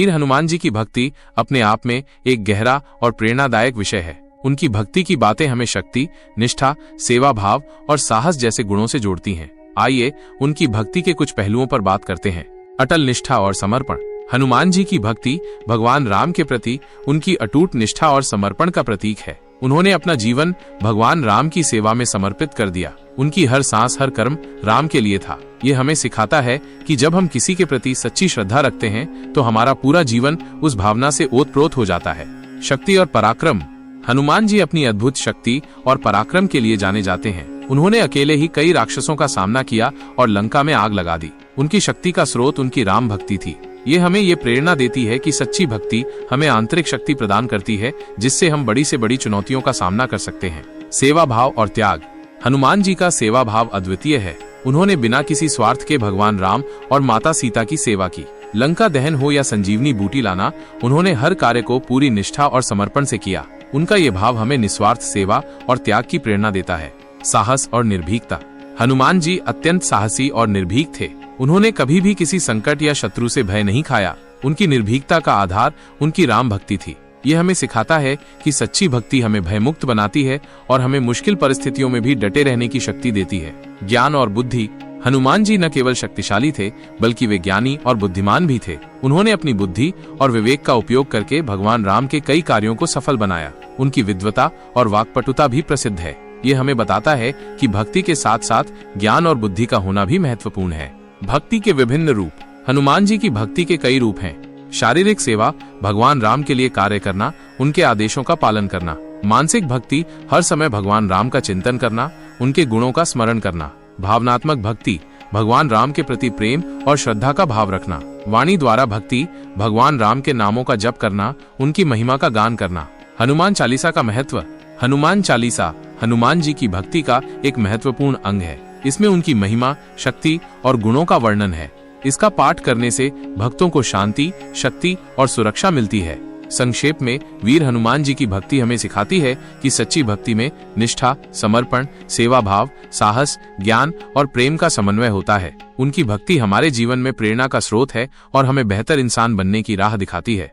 वीर हनुमान जी की भक्ति अपने आप में एक गहरा और प्रेरणादायक विषय है। उनकी भक्ति की बातें हमें शक्ति, निष्ठा, सेवा भाव और साहस जैसे गुणों से जोड़ती हैं। आइए उनकी भक्ति के कुछ पहलुओं पर बात करते हैं। अटल निष्ठा और समर्पण। हनुमान जी की भक्ति भगवान राम के प्रति उनकी अटूट निष्ठा और समर्पण का प्रतीक है। उन्होंने अपना जीवन भगवान राम की सेवा में समर्पित कर दिया। उनकी हर सांस, हर कर्म राम के लिए था। ये हमें सिखाता है कि जब हम किसी के प्रति सच्ची श्रद्धा रखते हैं तो हमारा पूरा जीवन उस भावना से ओतप्रोत हो जाता है। शक्ति और पराक्रम। हनुमान जी अपनी अद्भुत शक्ति और पराक्रम के लिए जाने जाते हैं। उन्होंने अकेले ही कई राक्षसों का सामना किया और लंका में आग लगा दी। उनकी शक्ति का स्रोत उनकी राम भक्ति थी। ये हमें ये प्रेरणा देती है कि सच्ची भक्ति हमें आंतरिक शक्ति प्रदान करती है, जिससे हम बड़ी से बड़ी चुनौतियों का सामना कर सकते हैं। सेवा भाव और त्याग। हनुमान जी का सेवा भाव अद्वितीय है। उन्होंने बिना किसी स्वार्थ के भगवान राम और माता सीता की सेवा की। लंका दहन हो या संजीवनी बूटी लाना, उन्होंने हर कार्य को पूरी निष्ठा और समर्पण से किया। उनका ये भाव हमें निस्वार्थ सेवा और त्याग की प्रेरणा देता है। साहस और निर्भीकता। हनुमान जी अत्यंत साहसी और निर्भीक थे। उन्होंने कभी भी किसी संकट या शत्रु से भय नहीं खाया। उनकी निर्भीकता का आधार उनकी राम भक्ति थी। यह हमें सिखाता है कि सच्ची भक्ति हमें भयमुक्त बनाती है और हमें मुश्किल परिस्थितियों में भी डटे रहने की शक्ति देती है। ज्ञान और बुद्धि। हनुमान जी न केवल शक्तिशाली थे, बल्कि वे ज्ञानी और बुद्धिमान भी थे। उन्होंने अपनी बुद्धि और विवेक का उपयोग करके भगवान राम के कई कार्यों को सफल बनाया। उनकी विद्वता और वाक्पटुता भी प्रसिद्ध है। ये हमें बताता है कि भक्ति के साथ साथ ज्ञान और बुद्धि का होना भी महत्वपूर्ण है। भक्ति के विभिन्न रूप। हनुमान जी की भक्ति के कई रूप हैं। शारीरिक सेवा, भगवान राम के लिए कार्य करना, उनके आदेशों का पालन करना। मानसिक भक्ति, हर समय भगवान राम का चिंतन करना, उनके गुणों का स्मरण करना। भावनात्मक भक्ति, भगवान राम के प्रति प्रेम और श्रद्धा का भाव रखना। वाणी द्वारा भक्ति, भगवान राम के नामों का जप करना, उनकी महिमा का गान करना। हनुमान चालीसा का महत्व। हनुमान चालीसा हनुमान जी की भक्ति का एक महत्वपूर्ण अंग है। इसमें उनकी महिमा, शक्ति और गुणों का वर्णन है। इसका पाठ करने से भक्तों को शांति, शक्ति और सुरक्षा मिलती है। संक्षेप में, वीर हनुमान जी की भक्ति हमें सिखाती है कि सच्ची भक्ति में निष्ठा, समर्पण, सेवा भाव, साहस, ज्ञान और प्रेम का समन्वय होता है। उनकी भक्ति हमारे जीवन में प्रेरणा का स्रोत है और हमें बेहतर इंसान बनने की राह दिखाती है।